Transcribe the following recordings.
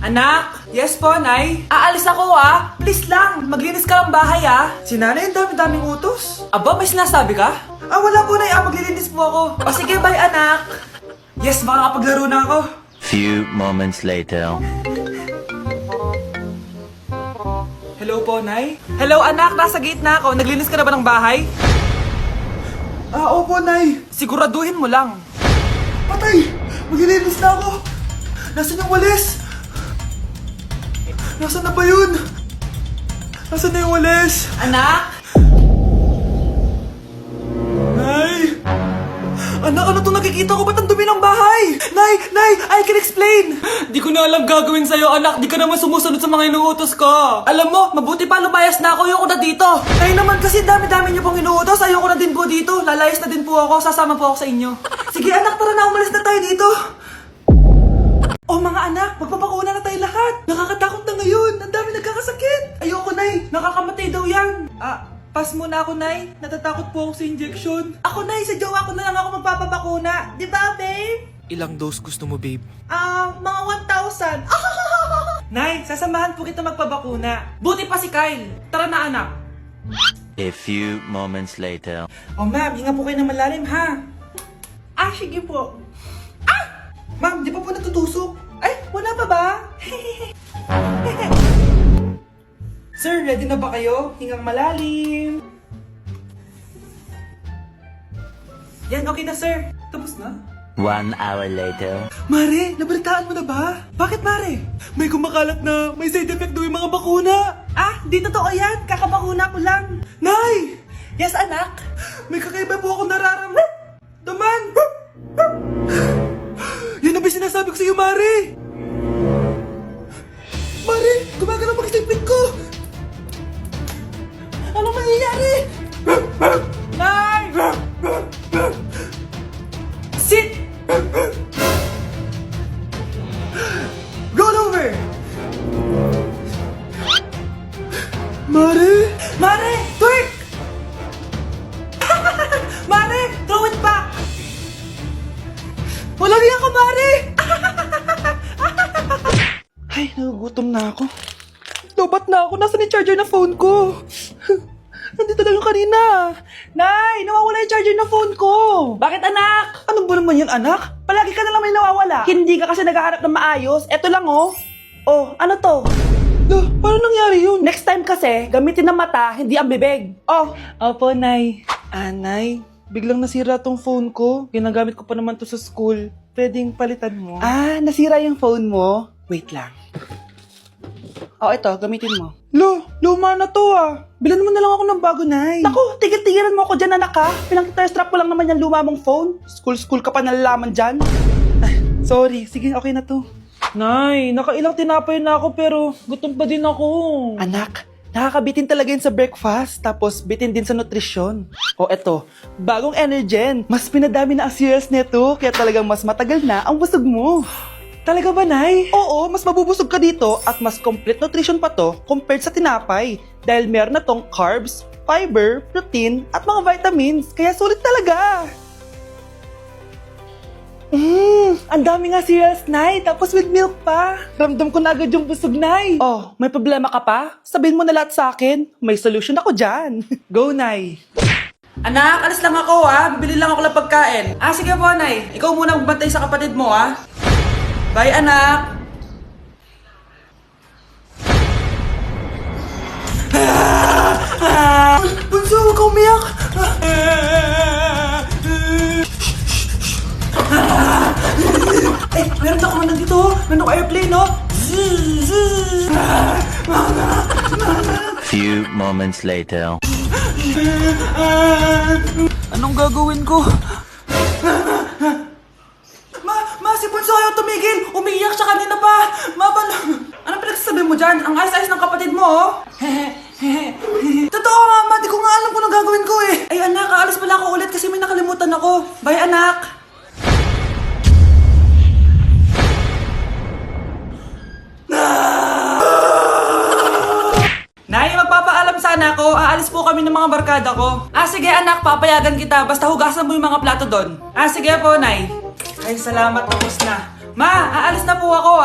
Anak! Yes po, Nay? Aalis ako Please lang, maglinis ka ng bahay Si nanay, ang dami-daming utos. Aba, may sinasabi ka? Wala po, Nay. Maglilinis po ako. O sige, bye, anak. Yes, makakapaglaro na ako. Few moments later. Hello po, Nay? Hello, anak. Nasa gate na ako. Naglinis ka na ba ng bahay? Opo, Nay. Siguraduhin mo lang. Patay! Maglilinis na ako. Nasaan yung walis? Nasaan na ba yun? Nasaan na yung walis? Anak? Nay! Anak, ano itong nakikita ko? Ba't ang dumi ng bahay? Nay! I can explain! Di ko na alam gagawin sa'yo, anak. Di ka naman sumusunod sa mga inuutos ko. Alam mo, mabuti pa lumayas na ako. Ayoko na dito. Kayo naman kasi dami-dami niyo pong inuutos. Ayoko na din po dito. Lalayas na din po ako. Sasama po ako sa inyo. Sige, anak, tara na. Umalis na tayo dito. Oh mga anak, magpapakuna na tayo lahat. Nakakatakot na ngayon. Ang dami nagkakasakit. Ayoko, Nay. Nakakamatay daw yan. Pass muna ako, Nay. Natatakot po ako sa injection. Ako, Nay. Sa jowa ko na lang ako magpapabakuna. Di ba, babe? Ilang dose gusto mo, babe? Mga 1,000. Nay, sasamahan po kita magpabakuna. Buti pa si Kyle. Tara na, anak. A few moments later. Oh, ma'am. Hinga po kayo ng malalim, ha? Sige po. Ma'am, di pa po natutusok? Ay, wala pa ba? Sir, ready na ba kayo? Hingang malalim. Yan, okay na, sir. Tapos na? 1 hour later. Mare, nabalitaan mo na ba? Bakit, Mare? May kumakalat na may side effect daw yung mga bakuna. Di totoo yan. Kakabakuna ko lang. Nay! Yes, anak? May kakaiba po ako nararamdaman. Yan ang ba sinasabi ko sa iyo, Mare? Mare, gumagalaw mag-isipin ko. Anong nangyayari? Nay! Sit! Roll over! Mare! Mare! Twerk! Mare! Throw it back! Walang yan ka, Mare! Ay, nagugutom na ako. Lobat na ako. Nasaan yung charger na phone ko? Nandito lang yung kanina. Nay, nawawala yung charger na phone ko. Bakit, anak? Ano ba naman yun, anak? Palagi ka na lang may nawawala. Hindi ka kasi naghahanap ng maayos. Eto lang, Oh, ano to? Paano nangyari yun? Next time kasi, gamitin ng mata, hindi ang bibig. Opo, Nay. Nay, biglang nasira tong phone ko. Ginagamit ko pa naman to sa school. Pwedeng palitan mo. Nasira yung phone mo? Wait lang. Ito, gamitin mo. Luma na to Bilan mo na lang ako ng bago, Nay. Naku, tigil-tigilan mo ako dyan, anak Pinang-test-trap ko lang naman yung luma mong phone. School ka pa nalalaman dyan. Sorry, sige, okay na to. Nay, nakailang tinapay na ako pero gutom pa din ako. Anak, nakakabitin talaga yun sa breakfast, tapos bitin din sa nutrisyon. Eto, bagong Energen. Mas pinadami na ang cereals nito, kaya talagang mas matagal na ang busog mo. Talaga ba, Nay? Oo, mas mabubusog ka dito at mas complete nutrition pa to compared sa tinapay. Dahil meron na tong carbs, fiber, protein, at mga vitamins. Kaya sulit talaga. Ang dami nga cereals, Nay. Tapos with milk pa. Ramdam ko na agad yung busog, Nay. May problema ka pa? Sabihin mo na lahat sa akin. May solution ako dyan. Go, Nay. Anak, alis lang ako Bibili lang ako ng pagkain. Sige po, Nay. Ikaw muna magbantay sa kapatid mo Bye, anak! Bunso, huwag ka umiyak! Meron na kumandan dito Meron ako airplane, Few moments later. Anong gagawin ko? Si Bunso ayaw tumigil! Umiiyak siya kanina pa! Anong pinagsasabi mo dyan? Ang ayos-ayos ng kapatid mo, Totoo nga, di ko nga alam kung anong gagawin ko Ay anak, aalis pala ako ulit kasi may nakalimutan ako. Bye, anak! Nay, magpapaalam sana ako. Aalis po kami ng mga barkada ko. Sige anak, papayagan kita. Basta hugasan mo yung mga plato doon. Sige po, Nay. Ay, salamat. Tapos na. Ma, aalis na po ako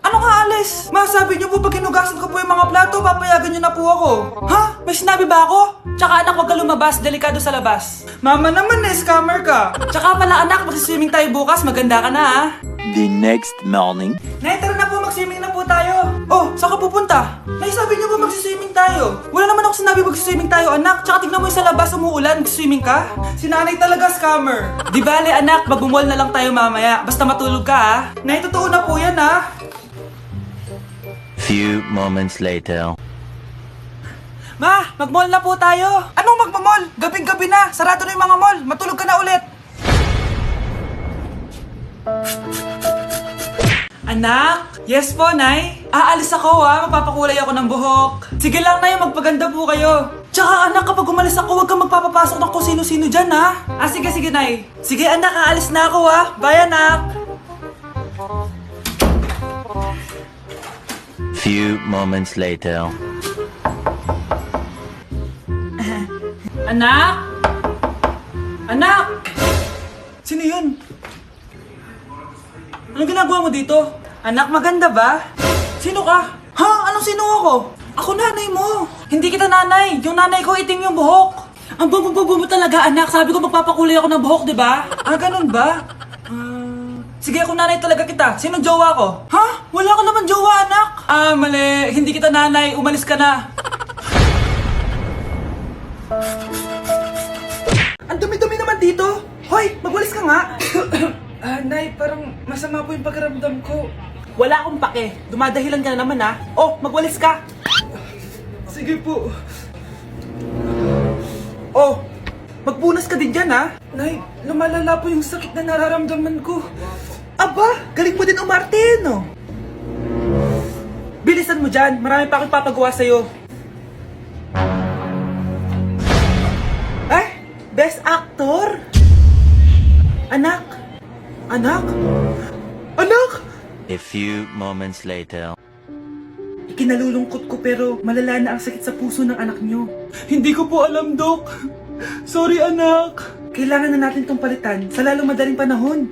Ano nga alis? Ma, sabi niyo po pag hinugasan ko po yung mga plato, papayagan niyo na po ako. Ha? May sinabi ba ako? Tsaka anak, wag ka lumabas. Delikado sa labas. Mama naman scammer ka. Tsaka pala anak, magsiswimming tayo bukas. Maganda ka na ha. The next morning. Nay, tara na po, mag-swimming na po tayo. Oh, saan ka pupunta? Nay, sabi niyo po mag-swimming tayo. Wala naman ako sinabi mag-swimming tayo, anak. Tsaka tignan mo yung sa labas, umuulan, mag-swimming ka. Si nanay talaga scammer. Di bale, anak, mag-mall na lang tayo mamaya. Basta matulog ka ha. Nay, totoo na po yan ha. Few moments later. Ma, mag-mall na po tayo. Anong mag-mall? Gabing-gabi na. Sarado na yung mga mall. Matulog ka na ulit. Anak? Yes po, Nay. Aalis ako ha. Magpapakulay ako ng buhok. Sige lang, Nay. Magpaganda po kayo. Tsaka anak, kapag umalis ako, huwag kang magpapapasok ng kung sino-sino dyan ha. Sige, Nay. Sige anak, aalis na ako ha. Bye anak. Few moments later. Anak? Anak! Sino yun? Anong ginagawa mo dito? Anak, maganda ba? Sino ka? Ha? Anong sino ako? Ako nanay mo. Hindi kita nanay. Yung nanay ko itim yung buhok. Ang bubo mo talaga, anak. Sabi ko magpapakulay ako ng buhok, di ba? Ganun ba? Sige, ako nanay talaga kita. Sinong jowa ko? Ha? Wala ka naman jowa, anak. Mali. Hindi kita nanay. Umalis ka na. Ang dumi-dumi naman dito. Hoy, magwalis ka nga. Nay, parang masama po yung pakiramdam ko. Wala akong pake. Dumadahilan ka na naman ha. Oh, magwalis ka. Sige po. Oh, magpunas ka din dyan ha. Nay, lumalala po yung sakit na nararamdaman ko. Aba, galing mo din umarte, no? Bilisan mo dyan. Marami pa akong papagawa sa'yo. Best actor? Anak? Anak? Anak? A few moments later. Ikinalulungkot ko pero malala na ang sakit sa puso ng anak nyo. Hindi ko po alam, Dok. Sorry, anak. Kailangan na natin tong palitan sa lalong madaling panahon.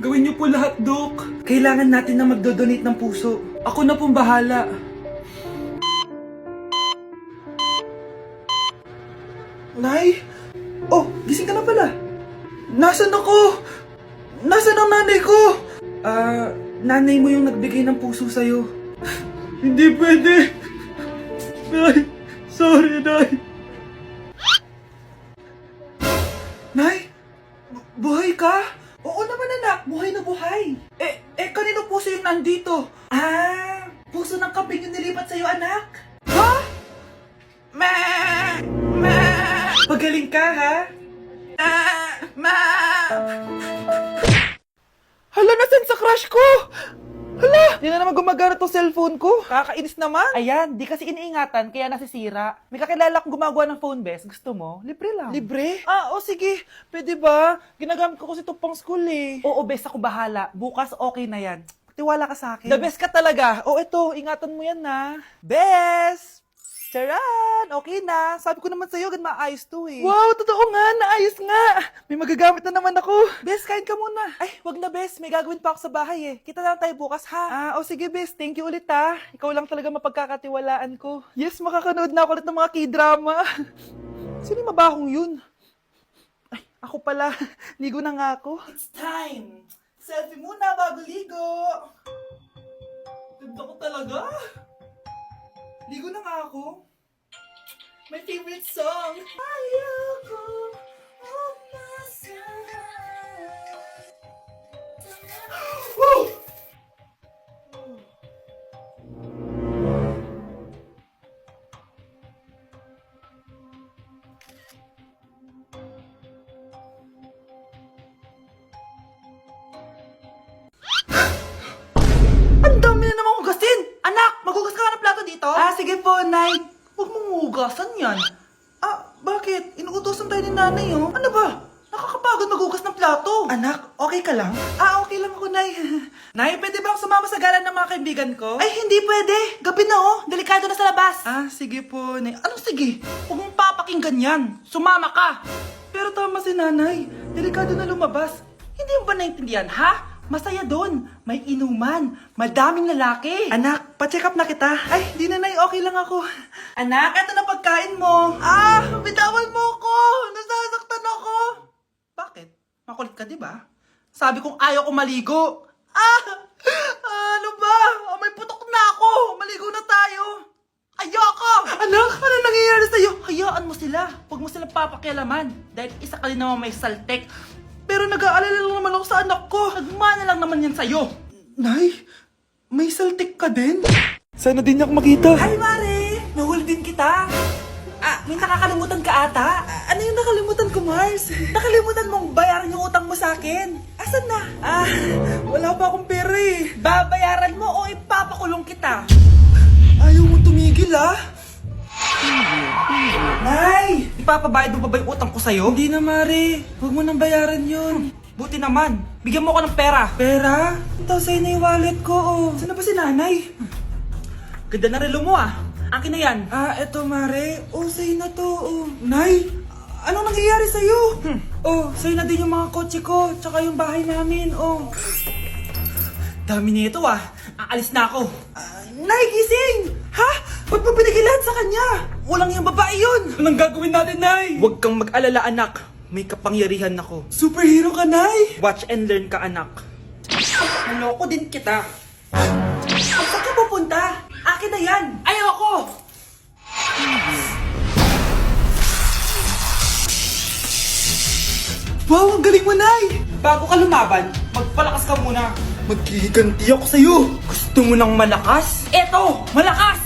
Gawin niyo po lahat, Dok. Kailangan natin na magdodonate ng puso. Ako na pong bahala. Nay? Oh, gising ka na pala. Nasaan ako? Nasaan ang nanay ko? Nanay mo yung nagbigay ng puso sa'yo. Hindi pwede. Nay, sorry, Nay. Nay? Buhay ka? Oo naman, anak. Buhay na buhay. Kanino puso yung nandito? Puso ng kambing yung nilipat sa'yo, anak. Ha? Pagaling ka, ha? Hala, nasan sa crush ko? Hala, di na naman gumagana tong cellphone ko. Kakainis naman. Ayan, di kasi iniingatan, kaya nasisira. May kakilala akong gumagawa ng phone best. Gusto mo? Libre lang. Libre? Sige. Pwede ba? Ginagamit ko kasi ito pang school eh. Oo, best, ako bahala. Bukas okay na yan. Tiwala ka sa akin. The best ka talaga. Ito, ingatan mo yan na. Best! Charan! Okay na. Sabi ko naman sa'yo, gan maayos to eh. Wow, totoo nga. Naayos nga. May magagamit na naman ako. Bes, kain ka muna. Ay, wag na Bes. May gagawin pa ako sa bahay eh. Kita na lang tayo bukas ha. Sige Bes. Thank you ulit ha. Ikaw lang talaga mapagkakatiwalaan ko. Yes, makakanood na ako ulit ng mga k-drama. Sino yung mabahong yun? Ay, ako pala. Ligo na nga ako. It's time. Selfie muna bago ligo. Ganda ko talaga. Ligo na nga ako. My favorite song. Ayoko umasahan. Woo! Ang dami na namang hugasin! Anak, maghugas ka nga ng plato dito? Sige po, Nay. Huwag mong hugasan yan. Bakit? Inuutosan tayo ni nanay, oh. Ano ba? Nakakapagod maghugas ng plato. Anak, okay ka lang? Okay lang ako, Nay. Nay, pwede ba akong sumama sa gala ng mga kaibigan ko? Ay, hindi pwede. Gabi na, oh. Delikado na sa labas. Sige po, Nay. Anong sige? Huwag mong papakinggan yan. Sumama ka. Pero tama si nanay. Delikado na lumabas. Hindi mo ba naintindihan, ha? masaya doon. May inuman, madaming lalaki. Anak, pa-check up na kita. Ay, di na, Nay, okay lang ako. Anak, eto na pagkain mo. Bitawan mo ako. Nasasaktan ako. Bakit? Makulit ka, di ba? Sabi kong ayaw ko maligo. Ano ba? May putok na ako. Maligo na tayo. Ayoko! Anak, ano nangyayari sa'yo? Hayaan mo sila. Huwag mo silang papakialaman. Dahil isa ka rin naman may saltek. Pero nag-aalala lang naman ako sa anak ko. Nagmana lang naman yan sa'yo. Nay, may saltik ka din? Sana din niya ako makita. Hi, Mare! Nahuli din kita. May nakakalimutan ka ata. Ano yung nakalimutan ko, Mars? Nakalimutan mong bayaran yung utang mo sa akin. Asan na? Wala pa akong pera eh. Babayaran mo o ipapakulong kita? Ayaw mo tumigil, Nay! Ipapabayad mo pa ba yung utang ko sa'yo? Hindi na, Mare. Huwag mo nang bayaran yun. Buti naman. Bigyan mo ko ng pera. Pera? Ito, sa'yo na yung wallet ko, Saan na ba si Nanay? Ganda na relo mo, Akin na yan. Eto, Mare. Sa'yo na to, Nay! Anong nangyayari sa'yo? Sa'yo na din yung mga kotse ko, tsaka yung bahay namin, Dami nito, Aalis na ako. Nay, gising! Ha? Ba't mo pinigilan sa kanya? Walang yung babae yun! Anong gagawin natin, Nay? Huwag kang mag-alala, anak. May kapangyarihan ako. Superhero ka, Nay! Watch and learn ka, anak. Naloko din kita. Saan ka pupunta? Akin na yan! Ayoko! Wow, ang galing mo, Nay! Bago ka lumaban, magpalakas ka muna. Maghihiganti ako sa'yo. Gusto mo ng malakas? Eto! Malakas!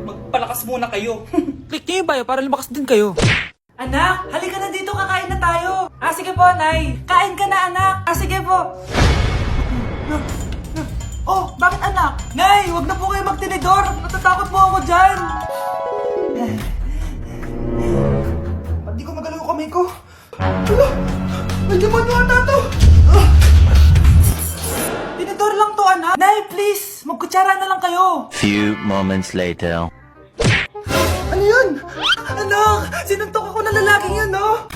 Magpalakas muna kayo. Click niyo yung bio para lumakas din kayo. Anak, halika na dito, kakain na tayo. Sige po, Nay. Kain ka na, anak. Sige po. Bakit, anak? Nay, wag na po kayo magtinidor. Natatakot po ako dyan. Ba't di ko magalaw yung kamay ko? May demonyo ata to! Tinidor lang to, anak! Nay, please! Magkutsara na lang kayo! Few moments later. Ano yun? Anak! Sinuntok ako na lalaking yun, no?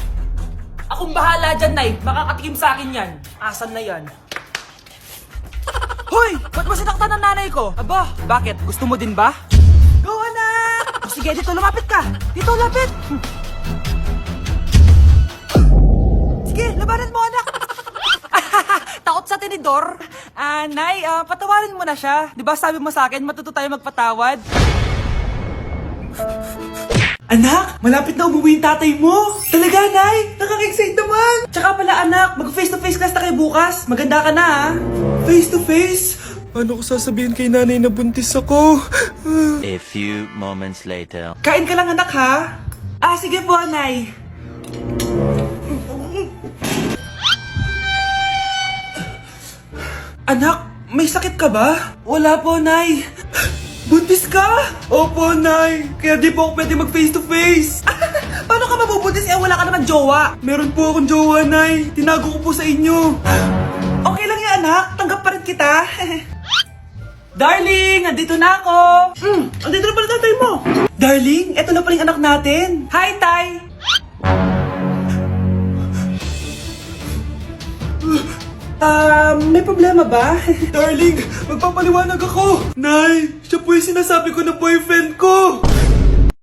Akong bahala dyan, Nay! Makakatikim sa akin yan! Asan na yan? Hoy! Ba't mo sinaktan ng nanay ko? Aba, bakit? Gusto mo din ba? Go, anak! Sige, dito lumapit ka! Dito, lapit! Sige, labanan mo, anak! Takot sa tinidor? Nay, patawarin mo na siya. Di ba sabi mo sa akin, matuto tayo magpatawad? Anak, malapit na umuwi yung tatay mo. Talaga, Nay? Nakaka-excite naman. Tsaka pala, anak, mag-face-to-face class na kayo bukas. Maganda ka na, Face-to-face? Paano ko sasabihin kay nanay na buntis ako? A few moments later. Kain ka lang, anak, ha? Sige po, Nay. Anak, may sakit ka ba? Wala po, Nay. Buntis ka? Opo, Nay. Kaya di po ako pwede mag face-to-face. Paano ka mabubuntis wala ka naman jowa? Meron po akong jowa, Nay. Tinago ko po sa inyo. Okay lang yan, anak. Tanggap pa rin kita. Darling, nandito na ako. Andito na pala tatay mo. Darling, eto na pala yung anak natin. Hi, Tay. May problema ba? Darling, magpapaliwanag ako. Nay, siya po yung sinasabi ko na boyfriend ko.